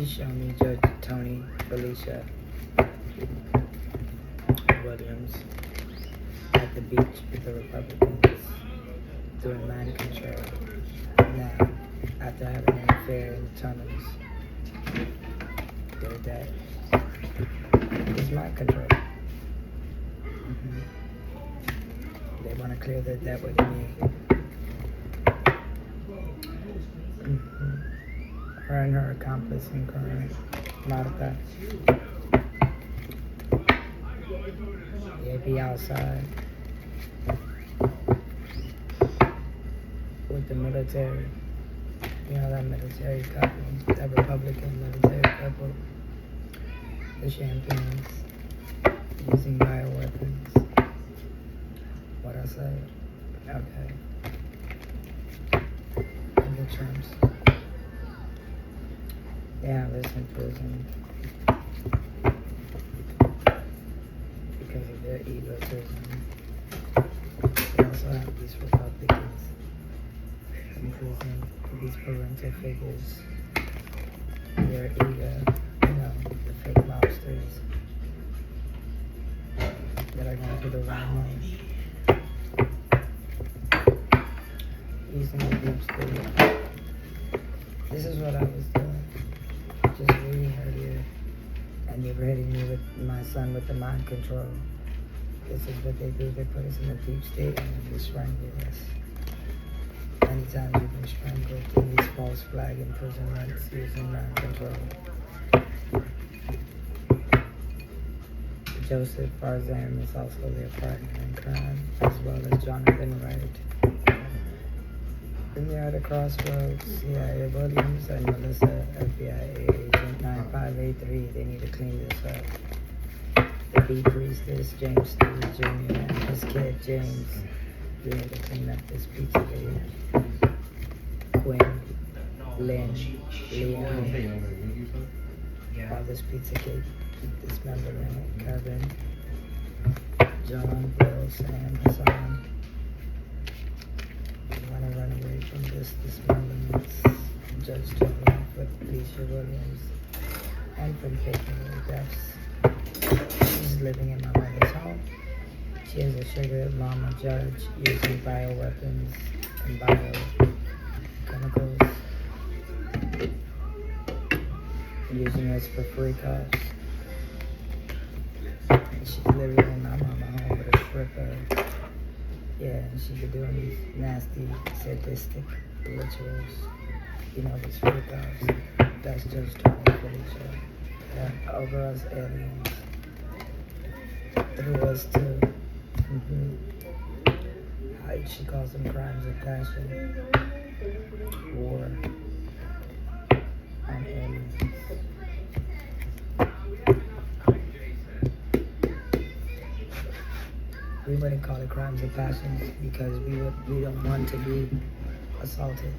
Show me Judge Tony Felicia Williams at the beach with the Republicans doing mind control. Now, after having an affair in the tunnels, that is mind control. They want to clear that with me. Her and her accomplice in crime, Marta. They be outside with the military. You know that military couple, that Republican military couple, the champagnes, using bioweapons. What I say? Okay. And the Trumps. Yeah, this in prison because of their egotism. They also have these Republicans in prison, these parental figures, their ego, the fake mobsters that are going to the wrong using the deep state. This is what I was doing, just reading earlier, and you were hitting me with my son with the mind control. This is what they do. They put us in a deep state and they strangle us. Many times you've been strangled in these false flag imprisonments using mind control. Joseph Farzan is also their partner in crime, as well as Jonathan Wright. Then they are at the crossroads. CIA Williams and Melissa, FBI agent 9583. They need to clean this up. The bee priestess, James Stewart Jr., and his kid, James. They need to clean up this pizza video. Quinn, Lynn, Leon. All this pizza cake, dismembered in it. Kevin, John, Will, Sam, Hassan. You want to run away from this dismemberment. Judge Tony with Felicia Williams, and from taking the deaths. She's living in my mother's home. She is a sugar mama judge using bioweapons and biochemicals, using us for free costs. And she's living in my mama home with a stripper. Yeah, and she's doing these nasty, sadistic rituals. These free costs. That's Judge Tony Felicia. Yeah, over us aliens. Through us too. She calls them crimes of passion. War on aliens. We wouldn't call it crimes of passion because we don't want to be assaulted.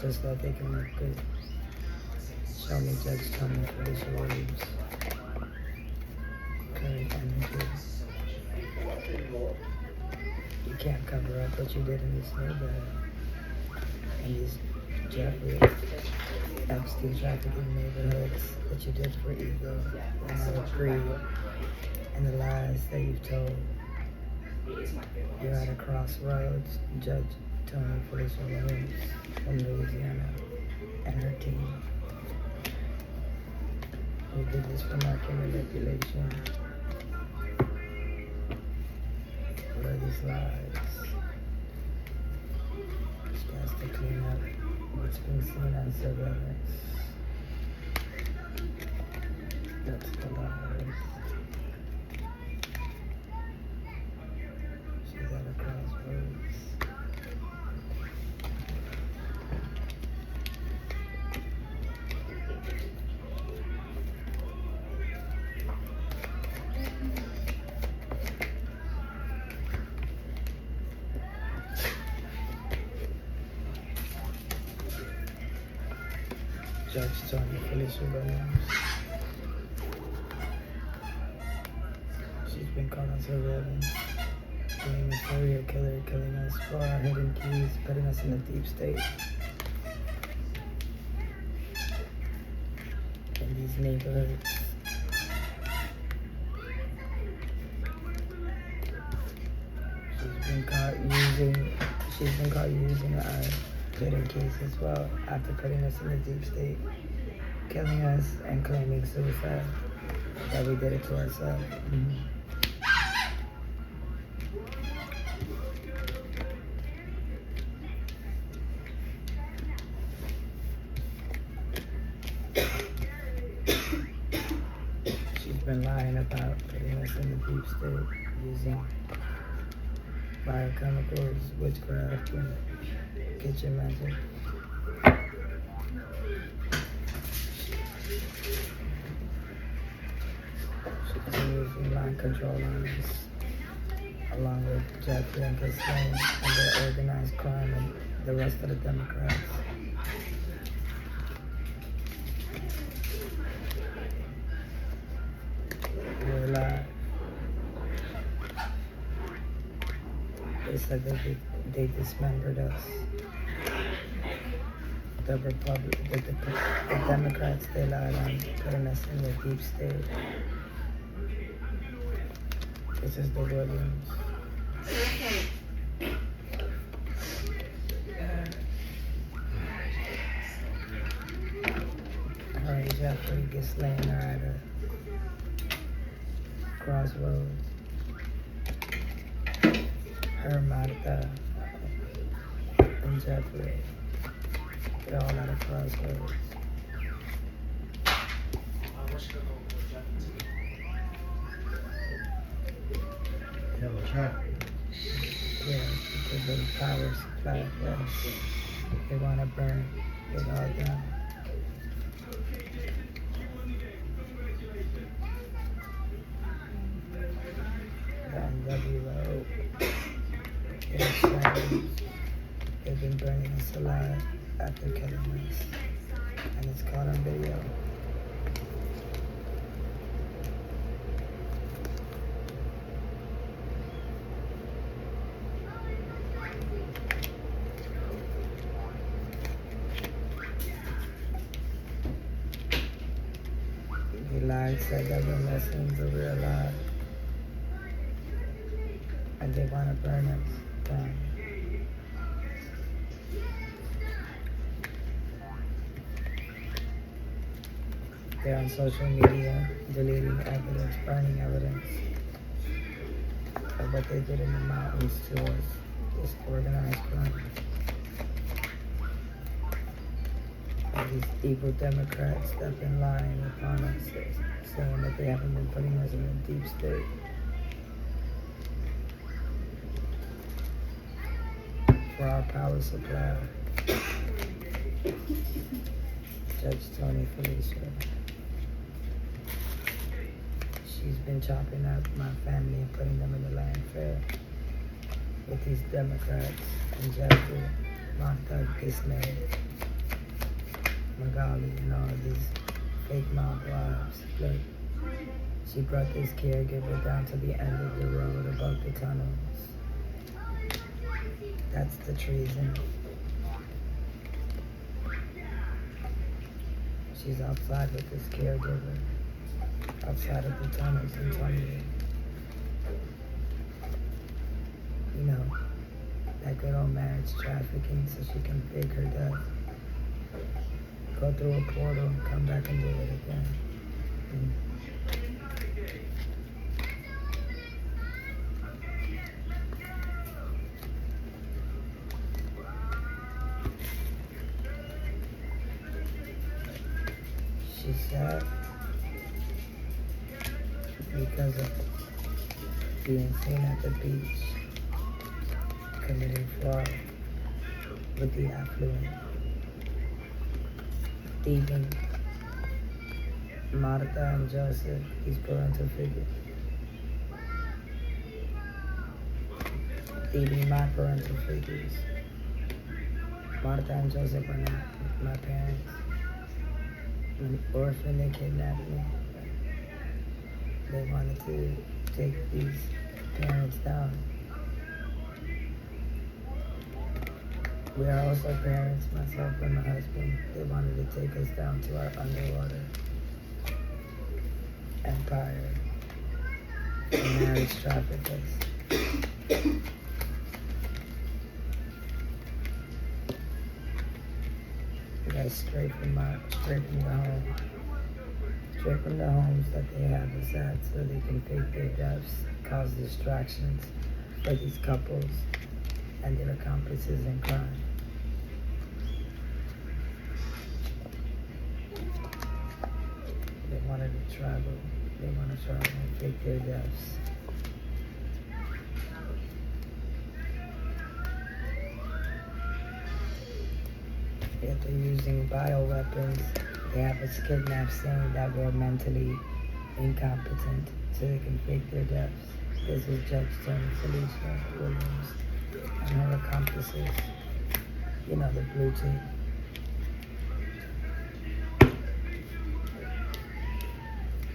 Just that they can look good. Show me Judge Tony Felicia Williams. You can't cover up what you did in this neighborhood, in these Jeffrey Epstein trafficking neighborhoods that you did for ego and out of greed, and the lies that you've told. You're at a crossroads. Judge Tony Felicia Williams from Louisiana and her team. We did this for market manipulation. What are these lies? She has to clean up what's been seen on surveillance. That's the lies. She's at a crossroads. Judge Tony Felicia Williams. She's been caught on surveillance, being a serial killer, killing us for our hidden keys, putting us in a deep state. these neighborhoods. She's been caught using our hidden keys as well after putting us in a deep state, killing us and claiming suicide, that we did it to ourselves. She's been lying about putting us in a deep state using biochemicals, witchcraft, and kitchen magic. She continues using mind control on us, along with Jeffrey and Ghislaine and their organized crime and the rest of the Democrats. We're alive. They said they dismembered us. The Democrats, they lied on putting us in the deep state. This is the Williams. Her and Jeffrey Ghislaine are at a crossroads. Her, Martha, and Jeffrey, they're all at a crossroads. Yeah, because of the power supply, yes. They want to burn it all down. The NWO, they're savage. They've been burning us alive after killing us. And it's caught on video. They lied, said that we're Muslims, but we're alive. And they want to burn us down. They're on social media, deleting evidence, burning evidence of what they did in the mountains to us. This organized crime. And these evil Democrats that have been lying upon us, saying that they haven't been putting us in a deep state. For our power supply. Judge Toney Felicia. She's been chopping up my family and putting them in the landfill with these Democrats and Jeffrey, Martha, Ghislaine, Magali, and all of these fake mob wives. Look, she brought this caregiver down to the end of the road above the tunnels. That's the treason. She's outside with this caregiver, outside of the tunnels in Toney. You know, that good old marriage trafficking so she can fake her death. Go through a portal and come back and do it again. She said because of being seen at the beach, committing fraud with the affluent, thieving Martha and Joseph, his parental figures, thieving my parental figures. Martha and Joseph are not my parents. An orphan, they kidnapped me. They wanted to take these parents down. We are also parents, myself and my husband. They wanted to take us down to our underwater empire, and marriage traffickers. That's straight from the home. Straight from the homes that they have us at, so they can fake their deaths, cause distractions for these couples and their accomplices in crime. They wanted to travel. They want to travel and fake their deaths. If they're using bioweapons, they have us kidnapped saying that we're mentally incompetent so they can fake their deaths. This is Judge Toney Felicia Williams and her accomplices. You know, the blue team.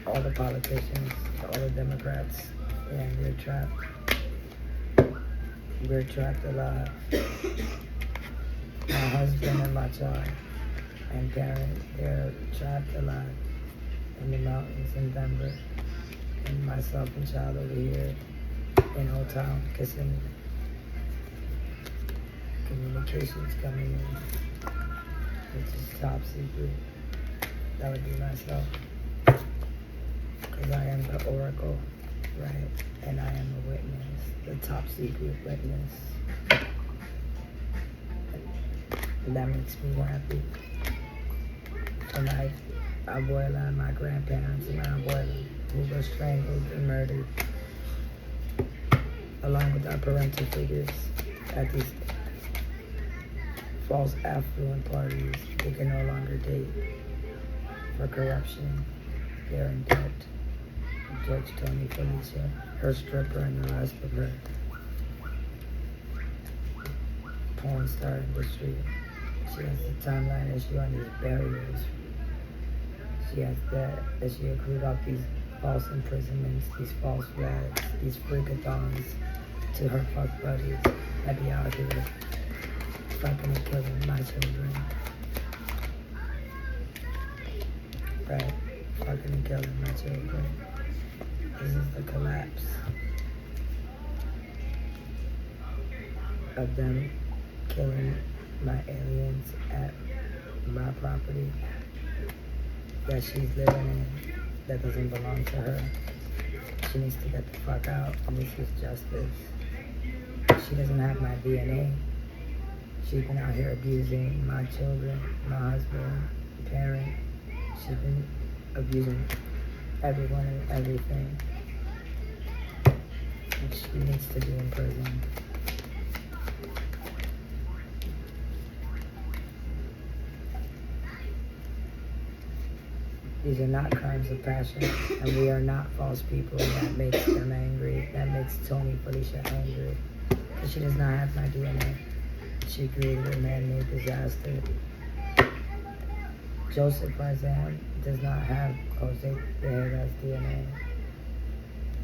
All the politicians, all the Democrats, and they're trapped. We're trapped alive. My husband and my child and parent, they're trapped alive in the mountains in Denver. And myself and child over here in Old Town, Kissimmee. Communications coming in, which is top secret. That would be myself. Because I am the oracle, right? And I am a witness, the top secret witness. And that makes me happy. For my abuela and my grandparents and my abuela who were strangled and murdered, along with our parental figures at these false affluent parties they can no longer date for corruption. They're in debt. Judge Toney Felicia, her stripper, and the rest of her porn star industry. She has the timeline issue on these barriers. She has that she accrued up these false imprisonments, these false flags, these freakathons to her fuck buddies that be out here fucking and killing my children. Right? Fucking and killing my children. This is the collapse of them killing my aliens at my property that she's living in that doesn't belong to her. She needs to get the fuck out, and this is justice. She doesn't have my DNA. She's been out here abusing my children, my husband, parent. She's been abusing everyone and everything. And she needs to be in prison. These are not crimes of passion, and we are not false people, and that makes them angry. That makes Toney Felicia angry. Because she does not have my DNA. She created a man-made disaster. Joseph Barzan does not have Jose Becerra's DNA.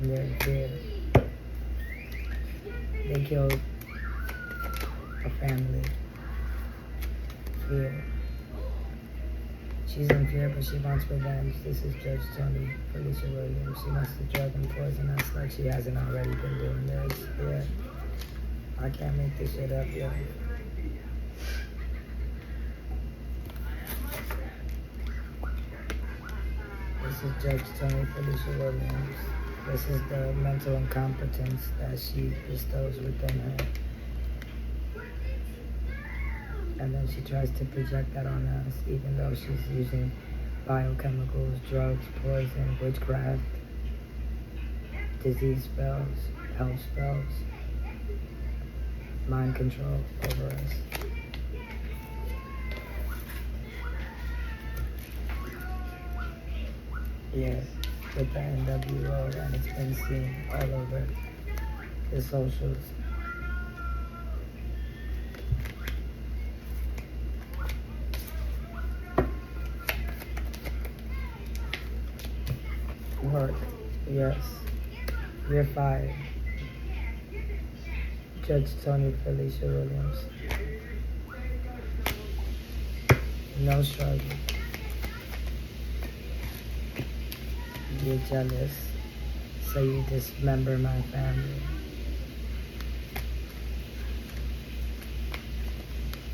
And they're in fear. They killed a family. Fear. She's in fear, but she wants revenge. This is Judge Toney Felicia Williams. She wants to drug and poison us like she hasn't already been doing this. Yeah. I can't make this shit up, yo. This is Judge Toney Felicia Williams. This is the mental incompetence that she bestows within her. And then she tries to project that on us, even though she's using biochemicals, drugs, poison, witchcraft, disease spells, health spells, mind control over us. Yes, with the NWO, and it's been seen all over the socials. Work. Yes. You're fired. Judge Toney Felicia Williams. No struggle. You're jealous, so you dismember my family.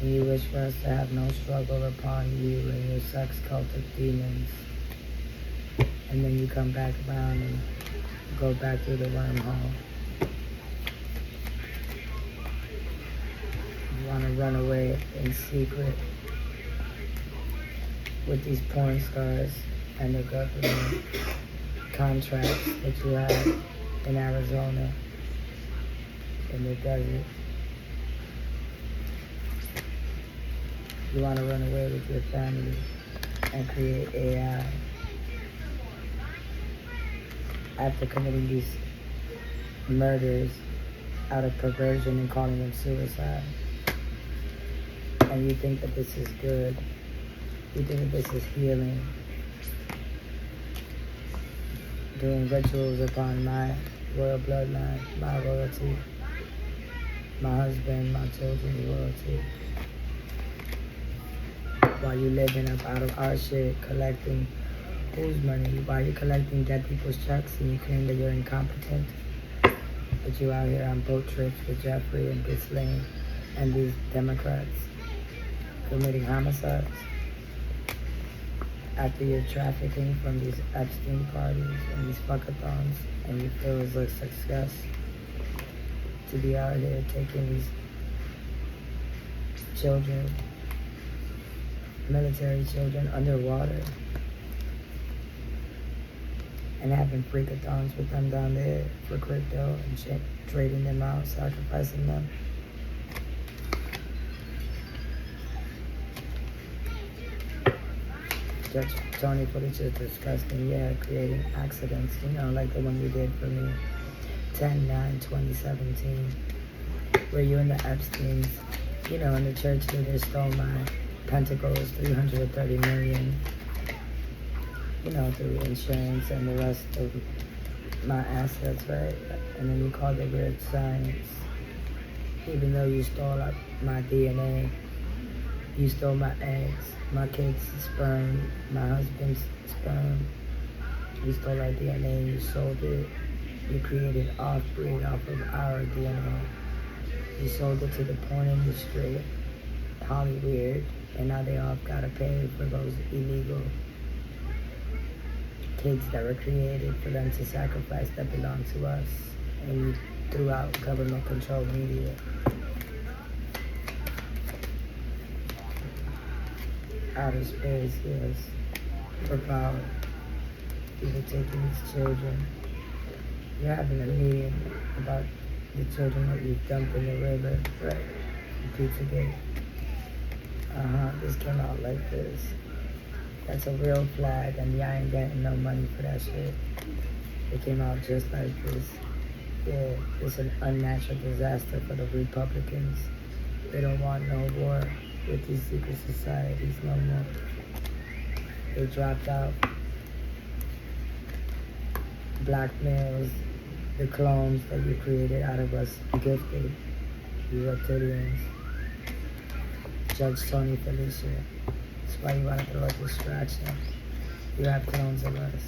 And you wish for us to have no struggle upon you and your sex cultic demons. And then you come back around and go back through the wormhole. You want to run away in secret with these porn stars and the government contracts that you have in Arizona, in the desert. You want to run away with your family and create AI after committing these murders out of perversion and calling them suicide. And you think that this is good. You think that this is healing. Doing rituals upon my royal bloodline, my royalty, my husband, my children's royalty. While you living up out of our shit, collecting whose money? While you collecting dead people's checks and you claim that you're incompetent, but you out here on boat trips with Jeffrey and Ghislaine and these Democrats committing homicides after you're trafficking from these Epstein parties and these fuckathons, and you feel it's a success to be out here taking these children, military children, underwater and having freakathons with them down there for crypto and trading them out, sacrificing them. Judge Tony footage is disgusting. Yeah, creating accidents, like the one you did for me, 10/9/2017, where you and the Epsteins, and the church leader stole my pentacles, 330 million, through insurance and the rest of my assets, right? And then you called it weird science, even though you stole my DNA, you stole my eggs, my kids' sperm, my husband's sperm. You stole our DNA, you sold it. You created off-breed off of our DNA. You sold it to the porn industry, Hollywood, and now they all gotta pay for those illegal kids that were created for them to sacrifice that belong to us. And you threw out government-controlled media. Outer space, yes, for power. You're taking these children. You're having a meeting about the children that you dumped in the river, right? Pizzagate. This came out like this. That's a real flag, and I ain't getting no money for that shit. It came out just like this. Yeah, it's an unnatural disaster for the Republicans. They don't want no war with these secret societies no more. They dropped out. Blackmails the clones that you created out of us, gifted, you reptilians. Judge Tony Felicia. That's why you want to throw a distraction. You have clones of us.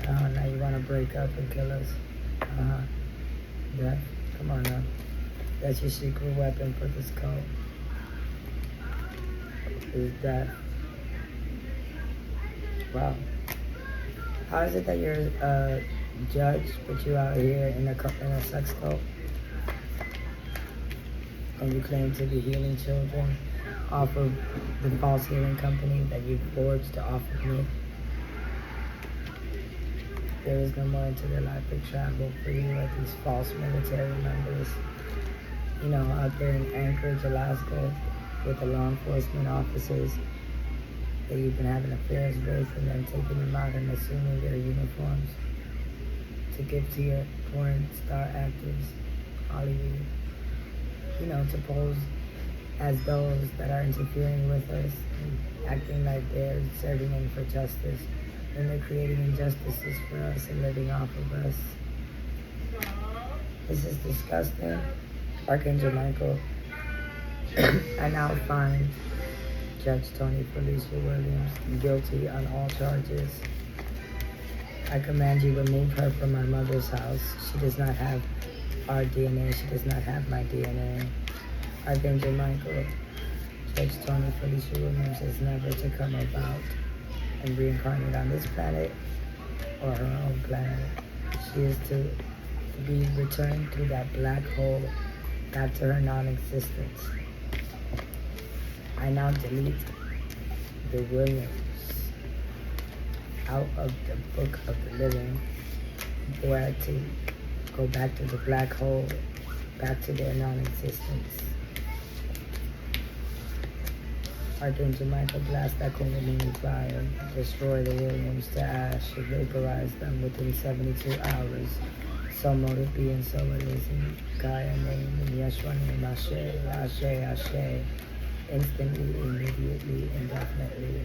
Now you want to break up and kill us. Yeah, come on now. That's your secret weapon for this cult. Is that. Wow. How is it that you're a judge, but you out here in a sex cult? And you claim to be healing children off of the false healing company that you forged to offer me? There is no more intergalactic travel for you like these false military members. Out there in Anchorage, Alaska, with the law enforcement officers that you've been having affairs with, and then taking them out and assuming their uniforms to give to your porn star actors, Hollywood. To pose as those that are interfering with us and acting like they're serving in for justice, and they're creating injustices for us and living off of us. This is disgusting. Archangel Michael, I now find Judge Tony Felicia Williams guilty on all charges I command you remove her from my mother's house. She does not have our DNA. She does not have my DNA. Archangel Michael, Judge Tony Felicia Williams is never to come about and reincarnate on this planet or her own planet. She is to be returned through that black hole back to her non-existence. I now delete the Williams out of the book of the living. They are to go back to the black hole, back to their non-existence. Archangel Michael, blast that Kundalini fire, destroy the Williams to ash, vaporize them within 72 hours. So mote it be and so it is in Gaia name, in Yeshua name, Ashe, Ashe, Ashe, instantly, immediately, indefinitely.